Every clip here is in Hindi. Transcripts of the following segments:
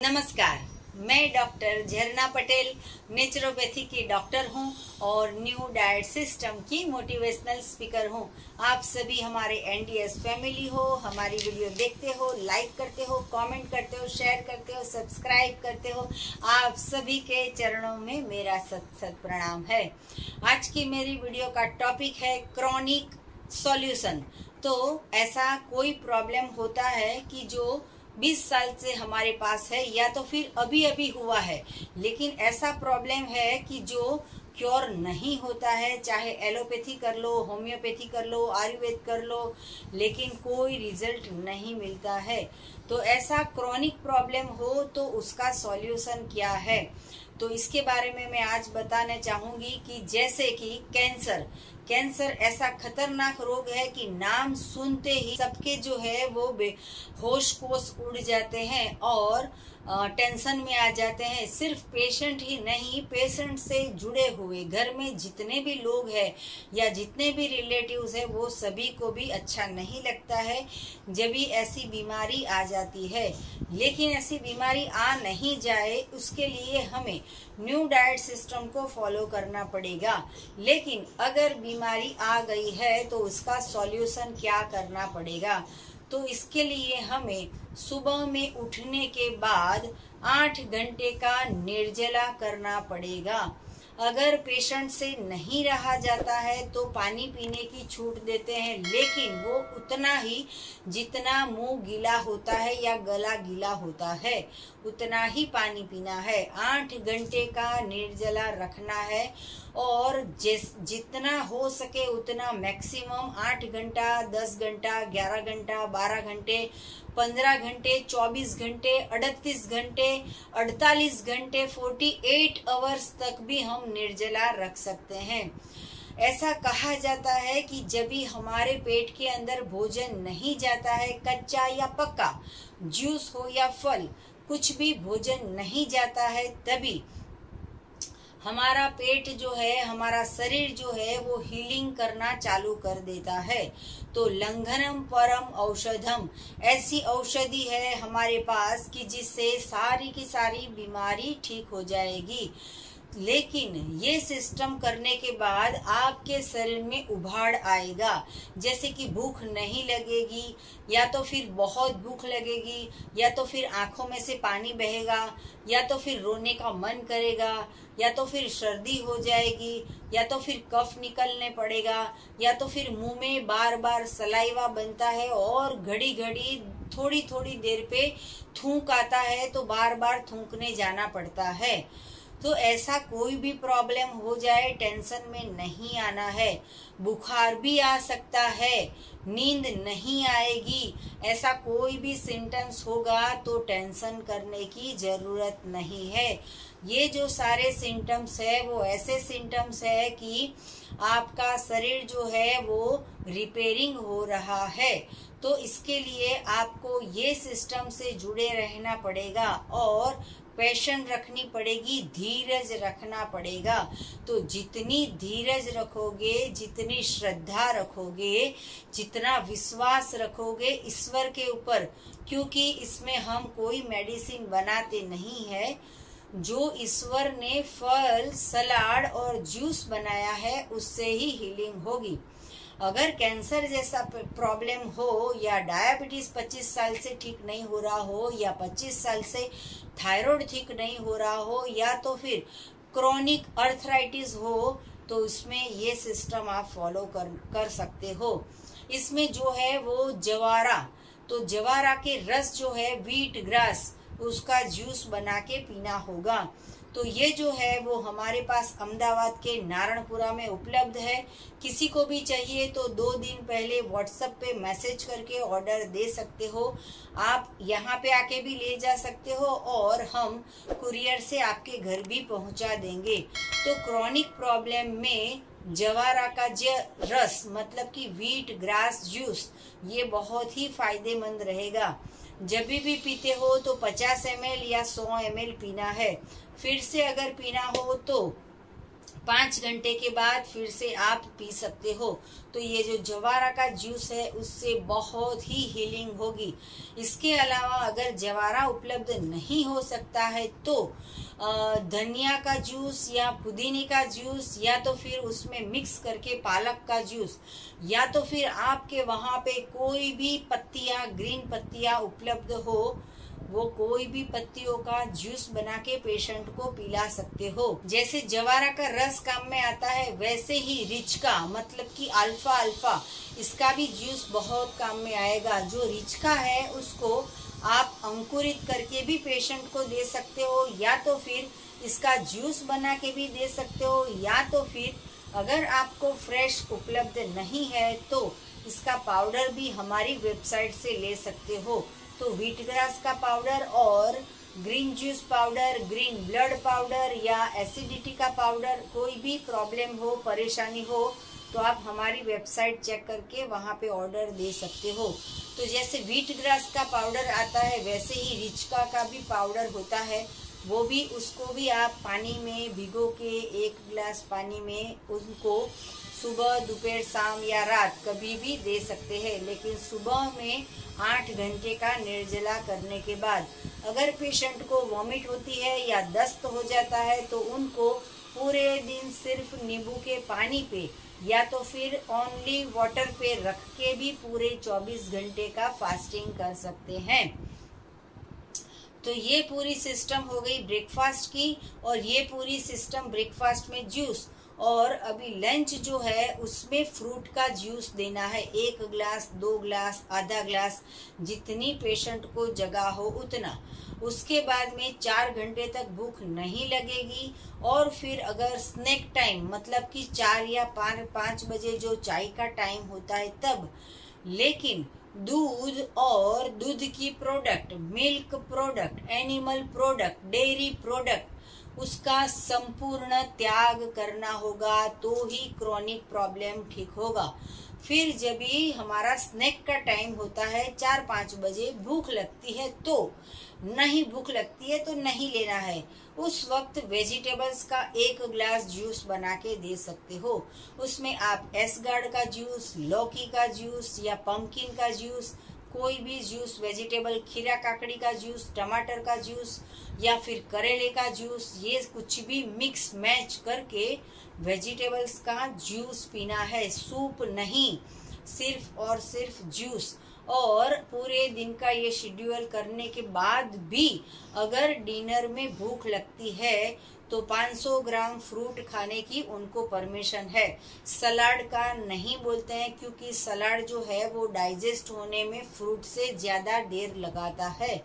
नमस्कार। मैं डॉक्टर झरना पटेल नेचुरोपैथी की डॉक्टर हूं और न्यू डाइट सिस्टम की मोटिवेशनल स्पीकर हूं। आप सभी हमारे एनडीएस फैमिली हो, हमारी वीडियो देखते हो, लाइक करते हो, कमेंट करते हो, शेयर करते हो, सब्सक्राइब करते हो। आप सभी के चरणों में मेरा सत सत प्रणाम है। आज की मेरी वीडियो का टॉपिक है क्रॉनिक सॉल्यूशन। तो ऐसा कोई प्रॉब्लम होता है कि जो 20 साल से हमारे पास है या तो फिर अभी अभी हुआ है, लेकिन ऐसा प्रॉब्लम है कि जो क्योर नहीं होता है। चाहे एलोपैथी कर लो, होम्योपैथी कर लो, आयुर्वेद कर लो, लेकिन कोई रिजल्ट नहीं मिलता है। तो ऐसा क्रॉनिक प्रॉब्लम हो तो उसका सॉल्यूशन क्या है, तो इसके बारे में मैं आज बताना चाहूंगी कि जैसे कि कैंसर ऐसा खतरनाक रोग है कि नाम सुनते ही सबके जो है वो होश पोश उड़ जाते हैं और टेंशन में आ जाते हैं। सिर्फ पेशेंट ही नहीं, पेशेंट से जुड़े हुए घर में जितने भी लोग हैं या जितने भी रिलेटिव्स हैं, वो सभी को भी अच्छा नहीं लगता है जब भी ऐसी बीमारी आ जाती है। लेकिन ऐसी बीमारी आ नहीं जाए उसके लिए हमें न्यू डाइट सिस्टम को फॉलो करना पड़ेगा। लेकिन अगर बीमारी आ गई है तो उसका सॉल्यूशन क्या करना पड़ेगा, तो इसके लिए हमें सुबह में उठने के बाद 8 घंटे का निर्जला करना पड़ेगा। अगर पेशेंट से नहीं रहा जाता है तो पानी पीने की छूट देते हैं, लेकिन वो उतना ही जितना मुंह गीला होता है या गला गीला होता है उतना ही पानी पीना है। 8 घंटे का निर्जला रखना है और जितना हो सके उतना मैक्सिमम 8 घंटा, 10 घंटा, 11 घंटा, 12 घंटे, 15 घंटे, 24 घंटे, 38 घंटे, 48 घंटे, 48 आवर्स तक भी हम निर्जला रख सकते हैं। ऐसा कहा जाता है कि जब भी हमारे पेट के अंदर भोजन नहीं जाता है, कच्चा या पक्का, जूस हो या फल, कुछ भी भोजन नहीं जाता है, तभी हमारा पेट जो है, हमारा शरीर जो है वो हीलिंग करना चालू कर देता है। तो लंघनम परम औषधम, ऐसी औषधि है हमारे पास कि जिससे सारी की सारी बीमारी ठीक हो जाएगी। लेकिन ये सिस्टम करने के बाद आपके शरीर में उभाड़ आएगा, जैसे कि भूख नहीं लगेगी, या तो फिर बहुत भूख लगेगी, या तो फिर आंखों में से पानी बहेगा, या तो फिर रोने का मन करेगा, या तो फिर सर्दी हो जाएगी, या तो फिर कफ निकलने पड़ेगा, या तो फिर मुंह में बार बार सलाइवा बनता है और घड़ी घड़ी थोड़ी थोड़ी देर पे थूक आता है तो बार बार थूकने जाना पड़ता है। तो ऐसा कोई भी प्रॉब्लम हो जाए, टेंशन में नहीं आना है। बुखार भी आ सकता है, नींद नहीं आएगी, ऐसा कोई भी सिम्टम्स होगा तो टेंशन करने की जरूरत नहीं है। ये जो सारे सिम्टम्स है वो ऐसे सिम्टम्स है कि आपका शरीर जो है वो रिपेयरिंग हो रहा है। तो इसके लिए आपको ये सिस्टम से जुड़े रहना पड़ेगा और पेशेंस रखनी पड़ेगी, धीरज रखना पड़ेगा। तो जितनी धीरज रखोगे, जितनी श्रद्धा रखोगे, जितना विश्वास रखोगे ईश्वर के ऊपर, क्योंकि इसमें हम कोई मेडिसिन बनाते नहीं है, जो ईश्वर ने फल, सलाद और जूस बनाया है उससे ही हीलिंग होगी। अगर कैंसर जैसा प्रॉब्लम हो या डायबिटीज 25 साल से ठीक नहीं हो रहा हो, या 25 साल से थायराइड ठीक नहीं हो रहा हो, या तो फिर क्रॉनिक अर्थराइटिस हो, तो उसमें ये सिस्टम आप फॉलो कर सकते हो। इसमें जो है वो जवारा, तो जवारा के रस जो है, व्हीट ग्रास, उसका जूस बना के पीना होगा। तो ये जो है वो हमारे पास अहमदाबाद के नारायणपुरा में उपलब्ध है। किसी को भी चाहिए तो 2 दिन पहले व्हाट्सएप पे मैसेज करके ऑर्डर दे सकते हो। आप यहाँ पे आके भी ले जा सकते हो और हम कुरियर से आपके घर भी पहुँचा देंगे। तो क्रॉनिक प्रॉब्लम में जवारा का रस, मतलब कि व्हीट ग्रास जूस, ये बहुत ही फायदेमंद रहेगा। जब भी पीते हो तो 50 ml या 100 ml पीना है। फिर से अगर पीना हो तो 5 घंटे के बाद फिर से आप पी सकते हो। तो ये जो जवारा का जूस है उससे बहुत ही हीलिंग होगी। इसके अलावा अगर जवारा उपलब्ध नहीं हो सकता है तो धनिया का जूस या पुदीने का जूस, या तो फिर उसमें मिक्स करके पालक का जूस, या तो फिर आपके वहां पे कोई भी पत्तियां, ग्रीन पत्तियां उपलब्ध हो, वो कोई भी पत्तियों का जूस बना के पेशेंट को पिला सकते हो। जैसे जवारा का रस काम में आता है, वैसे ही रिचका मतलब कि अल्फा इसका भी जूस बहुत काम में आएगा। जो रिचका है उसको आप अंकुरित करके भी पेशेंट को दे सकते हो, या तो फिर इसका जूस बना के भी दे सकते हो, या तो फिर अगर आपको फ्रेश उपलब्ध नहीं है तो इसका पाउडर भी हमारी वेबसाइट से ले सकते हो। तो व्हीट ग्रास का पाउडर और green juice powder, green blood powder या एसिडिटी का पाउडर, कोई भी प्रॉब्लम हो, परेशानी हो तो आप हमारी वेबसाइट चेक करके वहाँ पे ऑर्डर दे सकते हो। तो जैसे व्हीट ग्रास का पाउडर आता है वैसे ही रिचका का भी पाउडर होता है, वो भी उसको भी आप पानी में भिगो के 1 गिलास पानी में उनको सुबह, दोपहर, शाम या रात कभी भी दे सकते हैं। लेकिन सुबह में 8 घंटे का निर्जला करने के बाद अगर पेशेंट को वॉमिट होती है या दस्त हो जाता है तो उनको पूरे दिन सिर्फ नींबू के पानी पे या तो फिर ओनली वाटर पे रख के भी पूरे 24 घंटे का फास्टिंग कर सकते हैं। तो ये पूरी सिस्टम हो गई ब्रेकफास्ट की, और ये पूरी सिस्टम ब्रेकफास्ट में जूस, और अभी लंच जो है उसमें फ्रूट का जूस देना है। 1 गिलास, 2 गिलास, आधा गिलास, जितनी पेशेंट को जगह हो उतना। उसके बाद में 4 घंटे तक भूख नहीं लगेगी, और फिर अगर स्नैक टाइम मतलब कि 4 या 5 बजे जो चाय का टाइम होता है तब, लेकिन दूध और दूध की product, milk product, animal product, dairy product, उसका संपूर्ण त्याग करना होगा तो ही क्रॉनिक प्रॉब्लम ठीक होगा। फिर जब भी हमारा स्नैक का टाइम होता है 4-5 बजे, भूख लगती है तो, नहीं भूख लगती है तो नहीं लेना है। उस वक्त वेजिटेबल्स का 1 गिलास जूस बना के दे सकते हो। उसमें आप एसगार्ड का जूस, लौकी का जूस या पंपकिन का जूस, कोई भी जूस, वेजिटेबल, खीरा काकड़ी का जूस, टमाटर का जूस या फिर करेले का जूस, ये कुछ भी मिक्स मैच करके वेजिटेबल्स का जूस पीना है, सूप नहीं, सिर्फ और सिर्फ जूस। और पूरे दिन का ये शेड्यूल करने के बाद भी अगर डिनर में भूख लगती है तो 500 ग्राम फ्रूट खाने की उनको परमिशन है। सलाद का नहीं बोलते हैं क्योंकि सलाद जो है वो डाइजेस्ट होने में फ्रूट से ज्यादा देर लगाता है।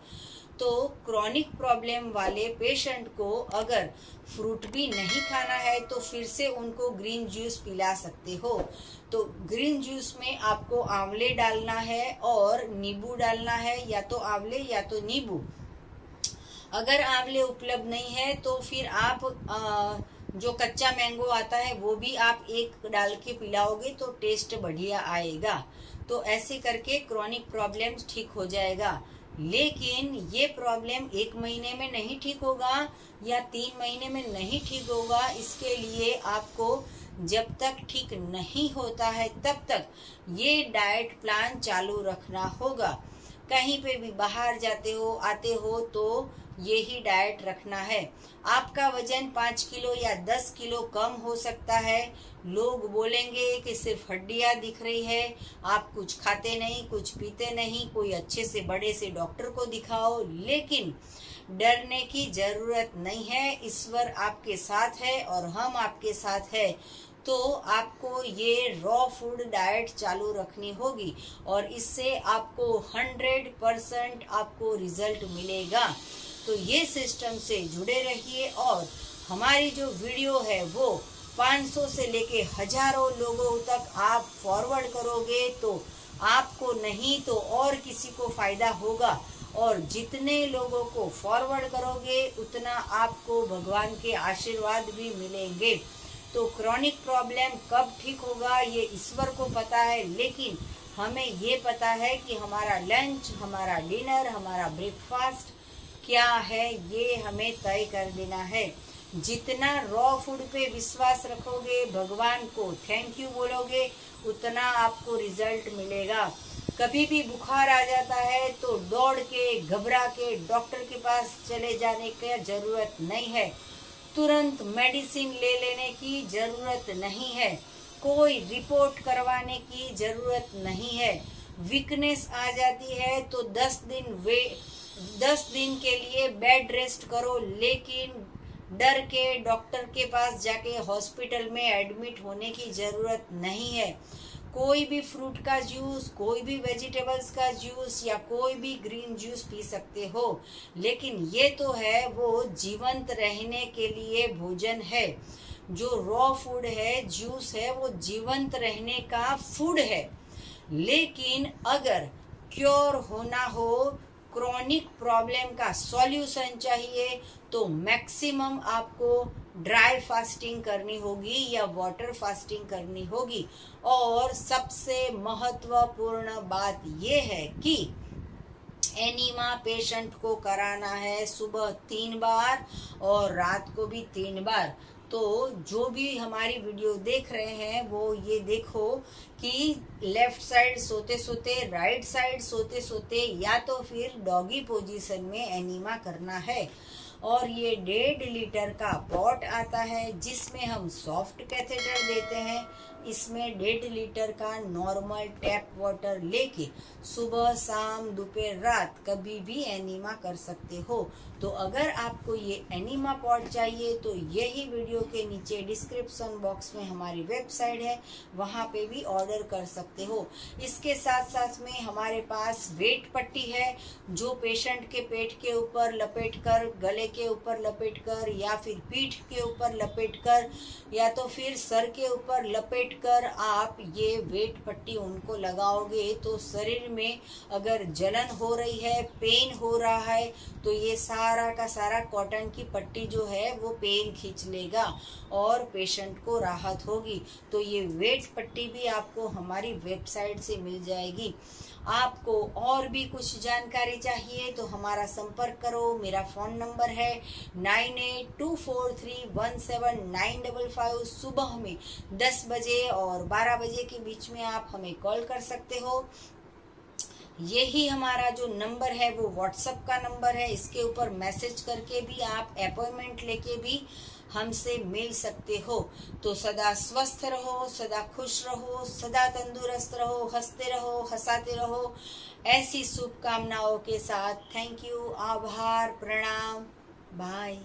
तो क्रॉनिक प्रॉब्लम वाले पेशेंट को अगर फ्रूट भी नहीं खाना है तो फिर से उनको ग्रीन जूस पिला सकते हो। तो ग्रीन जूस में आपको आंवले डालना है और नींबू डालना है, या तो आंवले या तो नींबू। अगर आंवले उपलब्ध नहीं है तो फिर आप जो कच्चा मैंगो आता है वो भी आप 1 डाल के पिलाओगे तो टेस्ट बढ़िया आएगा। तो ऐसे करके क्रॉनिक प्रॉब्लम्स ठीक हो जाएगा। लेकिन ये प्रॉब्लम 1 महीने में नहीं ठीक होगा या 3 महीने में नहीं ठीक होगा। इसके लिए आपको जब तक ठीक नहीं होता है तब तक ये डाइट प्लान चालू रखना होगा। कहीं पे भी बाहर जाते हो, आते हो तो यही डाइट रखना है। आपका वजन 5 किलो या 10 किलो कम हो सकता है। लोग बोलेंगे कि सिर्फ हड्डियां दिख रही है, आप कुछ खाते नहीं, कुछ पीते नहीं, कोई अच्छे से बड़े से डॉक्टर को दिखाओ। लेकिन डरने की जरूरत नहीं है, ईश्वर आपके साथ है और हम आपके साथ है। तो आपको ये रॉ फूड डाइट चालू रखनी होगी और इससे आपको 100% आपको रिजल्ट मिलेगा। तो ये सिस्टम से जुड़े रहिए, और हमारी जो वीडियो है वो 500 से लेके हजारों लोगों तक आप फॉरवर्ड करोगे तो आपको नहीं तो और किसी को फायदा होगा, और जितने लोगों को फॉरवर्ड करोगे उतना आपको भगवान के आशीर्वाद भी मिलेंगे। तो क्रॉनिक प्रॉब्लम कब ठीक होगा ये ईश्वर को पता है, लेकिन हमें ये पता है कि हमारा लंच, हमारा डिनर, हमारा ब्रेकफास्ट क्या है ये हमें तय कर देना है। जितना रॉ फूड पे विश्वास रखोगे, भगवान को थैंक यू बोलोगे, उतना आपको रिजल्ट मिलेगा। कभी भी बुखार आ जाता है तो दौड़ के घबरा के डॉक्टर के पास चले जाने की जरूरत नहीं है, तुरंत मेडिसिन ले लेने की जरूरत नहीं है, कोई रिपोर्ट करवाने की जरूरत नहीं है। वीकनेस आ जाती है तो 10 दिन के लिए बेड रेस्ट करो, लेकिन डर के डॉक्टर के पास जाके हॉस्पिटल में एडमिट होने की जरूरत नहीं है। कोई भी फ्रूट का जूस, कोई भी वेजिटेबल्स का जूस या कोई भी ग्रीन जूस पी सकते हो, लेकिन ये तो है वो जीवंत रहने के लिए भोजन है। जो रॉ फूड है, जूस है, वो जीवंत रहने का फूड है। लेकिन अगर क्योर होना हो, क्रॉनिक प्रॉब्लम का सॉल्यूशन चाहिए, तो मैक्सिमम आपको ड्राई फास्टिंग करनी होगी या वाटर फास्टिंग करनी होगी। और सबसे महत्वपूर्ण बात यह है कि एनीमा पेशेंट को कराना है सुबह 3 बार और रात को भी 3 बार। तो जो भी हमारी वीडियो देख रहे हैं वो ये देखो कि लेफ्ट साइड सोते सोते, राइट साइड सोते सोते, या तो फिर डॉगी पोजीशन में एनीमा करना है। और ये 1.5 लीटर का पॉट आता है जिसमें हम सॉफ्ट कैथेटर देते हैं। इसमें 1.5 लीटर का नॉर्मल टैप वाटर लेके सुबह शाम दोपहर रात कभी भी एनीमा कर सकते हो। तो अगर आपको ये एनीमा पॉट चाहिए तो यही वीडियो के नीचे डिस्क्रिप्शन बॉक्स में हमारी वेबसाइट है, वहाँ पे भी ऑर्डर कर सकते हो। इसके साथ साथ में हमारे पास वेट पट्टी है, जो पेशेंट के पेट के ऊपर लपेट कर, गले के ऊपर लपेट कर, या फिर पीठ के ऊपर लपेट कर, या तो फिर सर के ऊपर लपेट कर आप ये वेट पट्टी उनको लगाओगे तो शरीर में अगर जलन हो रही है, पेन हो रहा है, तो ये सारा का सारा कॉटन की पट्टी जो है वो पेन खींच लेगा और पेशेंट को राहत होगी। तो ये वेट पट्टी भी आपको हमारी वेबसाइट से मिल जाएगी। आपको और भी कुछ जानकारी चाहिए तो हमारा संपर्क करो। मेरा फोन नंबर है 9824317955। सुबह में 10 बजे और 12 बजे के बीच में आप हमें कॉल कर सकते हो। यही हमारा जो नंबर है वो व्हाट्सएप का नंबर है, इसके ऊपर मैसेज करके भी आप अपॉइंटमेंट लेके भी हमसे मिल सकते हो। तो सदा स्वस्थ रहो, सदा खुश रहो, सदा तंदुरुस्त रहो, हंसते रहो, हंसाते रहो, ऐसी शुभकामनाओं के साथ थैंक यू, आभार, प्रणाम, बाय।